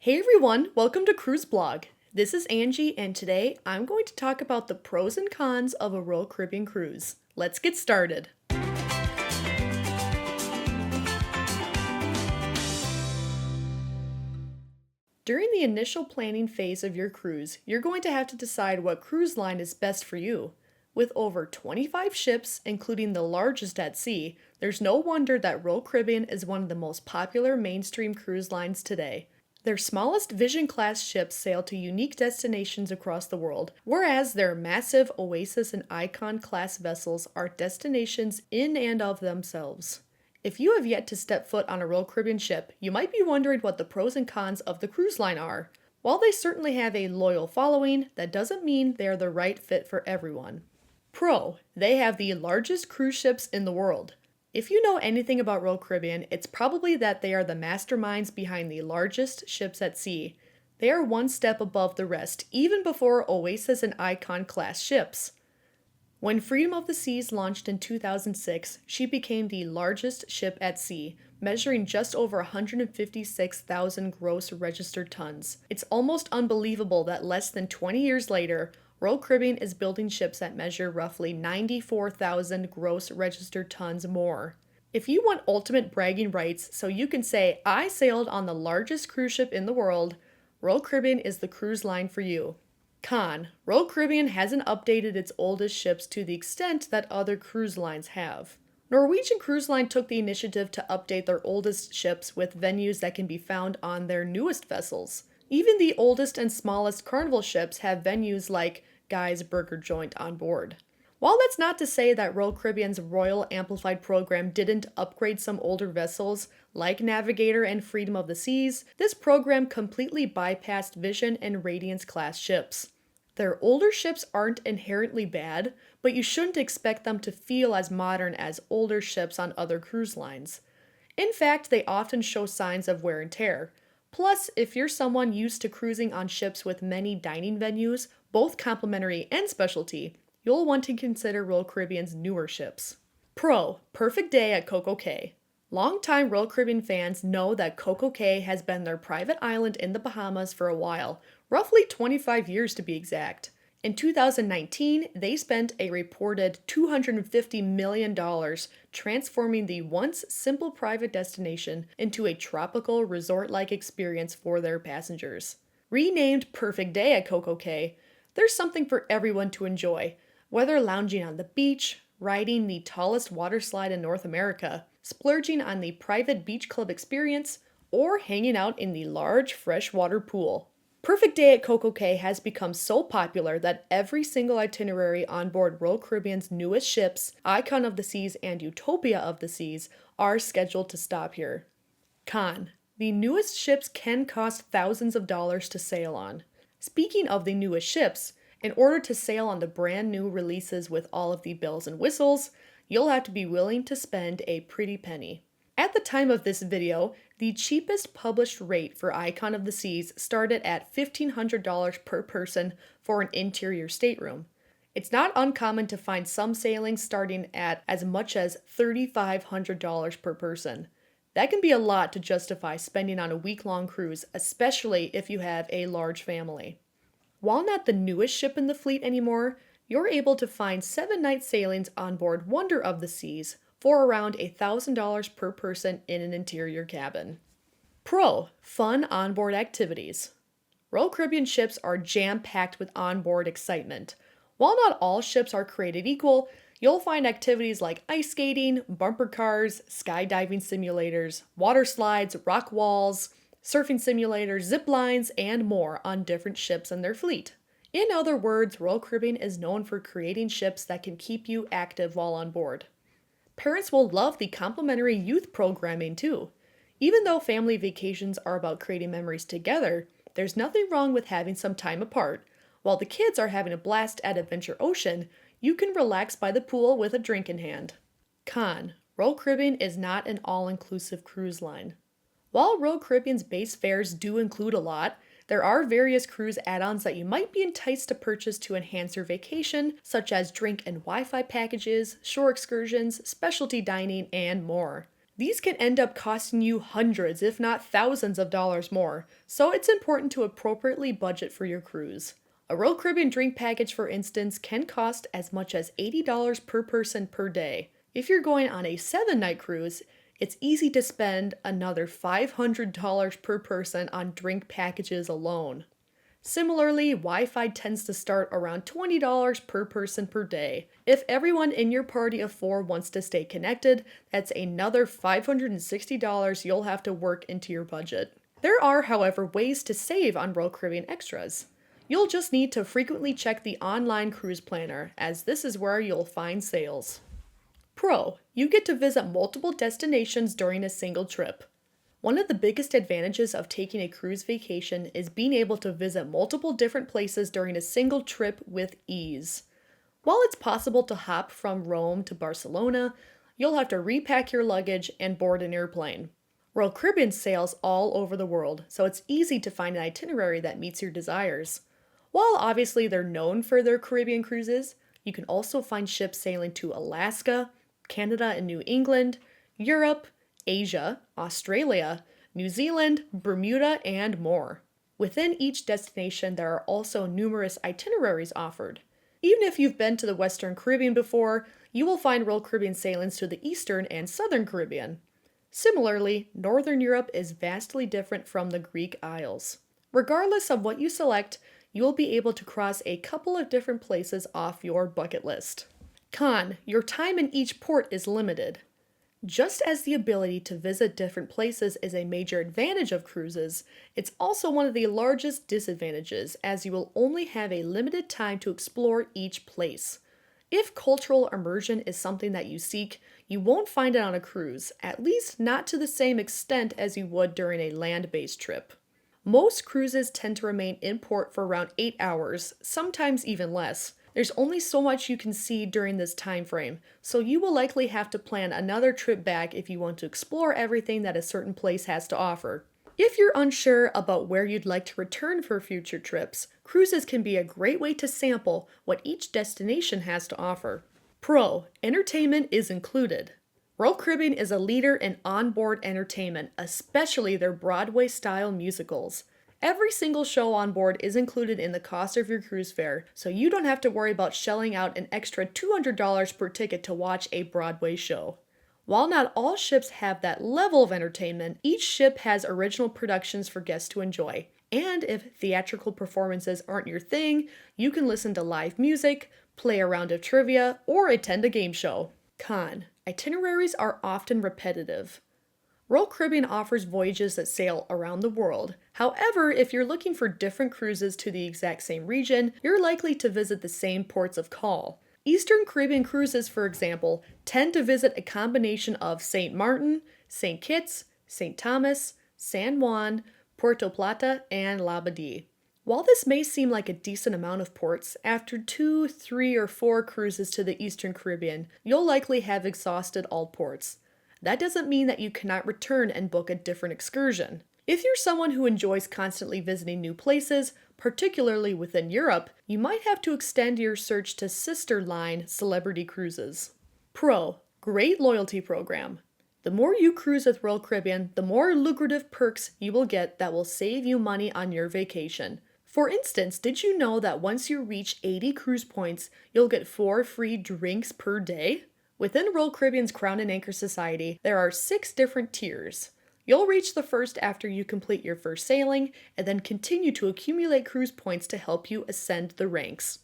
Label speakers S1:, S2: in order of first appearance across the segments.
S1: Hey everyone, welcome to Cruise Blog. This is Angie, and today I'm going to talk about the pros and cons of a Royal Caribbean cruise. Let's get started. During the initial planning phase of your cruise, you're going to have to decide what cruise line is best for you. With over 25 ships, including the largest at sea, there's no wonder that Royal Caribbean is one of the most popular mainstream cruise lines today. Their smallest Vision-class ships sail to unique destinations across the world, whereas their massive Oasis and Icon Class vessels are destinations in and of themselves. If you have yet to step foot on a Royal Caribbean ship, you might be wondering what the pros and cons of the cruise line are. While they certainly have a loyal following, that doesn't mean they're the right fit for everyone. Pro: they have the largest cruise ships in the world. If you know anything about Royal Caribbean, it's probably that they are the masterminds behind the largest ships at sea. They are one step above the rest, even before Oasis and Icon Class ships. When Freedom of the Seas launched in 2006, she became the largest ship at sea, measuring just over 156,000 gross registered tons. It's almost unbelievable that less than 20 years later, Royal Caribbean is building ships that measure roughly 94,000 gross registered tons more. If you want ultimate bragging rights so you can say, "I sailed on the largest cruise ship in the world," Royal Caribbean is the cruise line for you. Con: Royal Caribbean hasn't updated its oldest ships to the extent that other cruise lines have. Norwegian Cruise Line took the initiative to update their oldest ships with venues that can be found on their newest vessels. Even the oldest and smallest Carnival ships have venues like Guy's Burger Joint on board. While that's not to say that Royal Caribbean's Royal Amplified program didn't upgrade some older vessels, like Navigator and Freedom of the Seas, this program completely bypassed Vision and Radiance class ships. Their older ships aren't inherently bad, but you shouldn't expect them to feel as modern as older ships on other cruise lines. In fact, they often show signs of wear and tear. Plus, if you're someone used to cruising on ships with many dining venues, both complimentary and specialty, you'll want to consider Royal Caribbean's newer ships. Pro: perfect day at CocoCay. Longtime Royal Caribbean fans know that CocoCay has been their private island in the Bahamas for a while, roughly 25 years to be exact. In 2019, they spent a reported $250 million transforming the once simple private destination into a tropical resort-like experience for their passengers. Renamed Perfect Day at CocoCay, there's something for everyone to enjoy, whether lounging on the beach, riding the tallest water slide in North America, splurging on the private beach club experience, or hanging out in the large freshwater pool. Perfect Day at CocoCay has become so popular that every single itinerary on board Royal Caribbean's newest ships, Icon of the Seas and Utopia of the Seas, are scheduled to stop here. Con: the newest ships can cost thousands of dollars to sail on. Speaking of the newest ships, in order to sail on the brand new releases with all of the bells and whistles, you'll have to be willing to spend a pretty penny. At the time of this video, the cheapest published rate for Icon of the Seas started at $1,500 per person for an interior stateroom. It's not uncommon to find some sailings starting at as much as $3,500 per person. That can be a lot to justify spending on a week-long cruise, especially if you have a large family. While not the newest ship in the fleet anymore, you're able to find 7-night sailings on board Wonder of the Seas for around $1,000 per person in an interior cabin. Pro: fun onboard activities. Royal Caribbean ships are jam-packed with onboard excitement. While not all ships are created equal, you'll find activities like ice skating, bumper cars, skydiving simulators, water slides, rock walls, surfing simulators, zip lines, and more on different ships in their fleet. In other words, Royal Caribbean is known for creating ships that can keep you active while on board. Parents will love the complimentary youth programming too. Even though family vacations are about creating memories together, there's nothing wrong with having some time apart. While the kids are having a blast at Adventure Ocean, you can relax by the pool with a drink in hand. Con: Royal Caribbean is not an all-inclusive cruise line. While Royal Caribbean's base fares do include a lot, there are various cruise add-ons that you might be enticed to purchase to enhance your vacation, such as drink and Wi-Fi packages, shore excursions, specialty dining, and more. These can end up costing you hundreds, if not thousands of dollars more, so it's important to appropriately budget for your cruise. A Royal Caribbean drink package, for instance, can cost as much as $80 per person per day. If you're going on a 7-night cruise, it's easy to spend another $500 per person on drink packages alone. Similarly, Wi-Fi tends to start around $20 per person per day. If everyone in your party of 4 wants to stay connected, that's another $560 you'll have to work into your budget. There are, however, ways to save on Royal Caribbean extras. You'll just need to frequently check the online cruise planner, as this is where you'll find sales. Pro, you get to visit multiple destinations during a single trip. One of the biggest advantages of taking a cruise vacation is being able to visit multiple different places during a single trip with ease. While it's possible to hop from Rome to Barcelona, you'll have to repack your luggage and board an airplane. Royal Caribbean sails all over the world, so it's easy to find an itinerary that meets your desires. While obviously they're known for their Caribbean cruises, you can also find ships sailing to Alaska, Canada and New England, Europe, Asia, Australia, New Zealand, Bermuda, and more. Within each destination, there are also numerous itineraries offered. Even if you've been to the Western Caribbean before, you will find Royal Caribbean sailings to the Eastern and Southern Caribbean. Similarly, Northern Europe is vastly different from the Greek Isles. Regardless of what you select, you will be able to cross a couple of different places off your bucket list. Con, your time in each port is limited. Just as the ability to visit different places is a major advantage of cruises, it's also one of the largest disadvantages, as you will only have a limited time to explore each place. If cultural immersion is something that you seek, you won't find it on a cruise, at least not to the same extent as you would during a land-based trip. Most cruises tend to remain in port for around 8 hours, sometimes even less. There's only so much you can see during this time frame, so you will likely have to plan another trip back if you want to explore everything that a certain place has to offer. If you're unsure about where you'd like to return for future trips, cruises can be a great way to sample what each destination has to offer. Pro, entertainment is included. Royal Caribbean is a leader in onboard entertainment, especially their Broadway-style musicals. Every single show on board is included in the cost of your cruise fare, so you don't have to worry about shelling out an extra $200 per ticket to watch a Broadway show. While not all ships have that level of entertainment, each ship has original productions for guests to enjoy. And if theatrical performances aren't your thing, you can listen to live music, play a round of trivia, or attend a game show. Con, itineraries are often repetitive. Royal Caribbean offers voyages that sail around the world. However, if you're looking for different cruises to the exact same region, you're likely to visit the same ports of call. Eastern Caribbean cruises, for example, tend to visit a combination of St. Martin, St. Kitts, St. Thomas, San Juan, Puerto Plata, and Labadee. While this may seem like a decent amount of ports, after 2, 3, or 4 cruises to the Eastern Caribbean, you'll likely have exhausted all ports. That doesn't mean that you cannot return and book a different excursion. If you're someone who enjoys constantly visiting new places, particularly within Europe, you might have to extend your search to sister line Celebrity Cruises. Pro, great loyalty program. The more you cruise with Royal Caribbean, the more lucrative perks you will get that will save you money on your vacation. For instance, did you know that once you reach 80 cruise points, you'll get 4 free drinks per day? Within Royal Caribbean's Crown and Anchor Society, there are 6 different tiers. You'll reach the first after you complete your first sailing, and then continue to accumulate cruise points to help you ascend the ranks.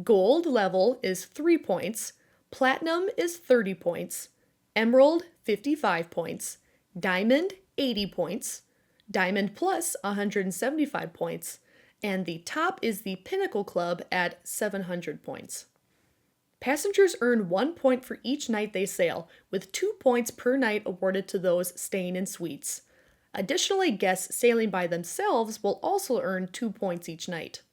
S1: Gold level is 3 points, Platinum is 30 points, Emerald 55 points, Diamond 80 points, Diamond Plus 175 points, and the top is the Pinnacle Club at 700 points. Passengers earn 1 point for each night they sail, with 2 points per night awarded to those staying in suites. Additionally, guests sailing by themselves will also earn 2 points each night.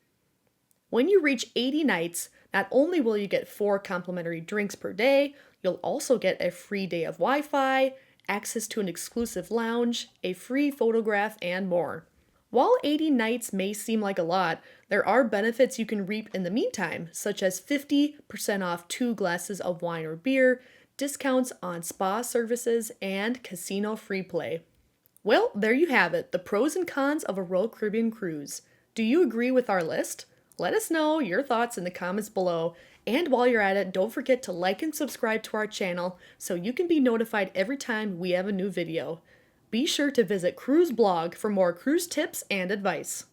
S1: When you reach 80 nights, not only will you get 4 complimentary drinks per day, you'll also get a free day of Wi-Fi, access to an exclusive lounge, a free photograph, and more. While 80 nights may seem like a lot, there are benefits you can reap in the meantime, such as 50% off 2 glasses of wine or beer, discounts on spa services, and casino free play. Well, there you have it, the pros and cons of a Royal Caribbean cruise. Do you agree with our list? Let us know your thoughts in the comments below. And while you're at it, don't forget to like and subscribe to our channel so you can be notified every time we have a new video. Be sure to visit Cruise Blog for more cruise tips and advice.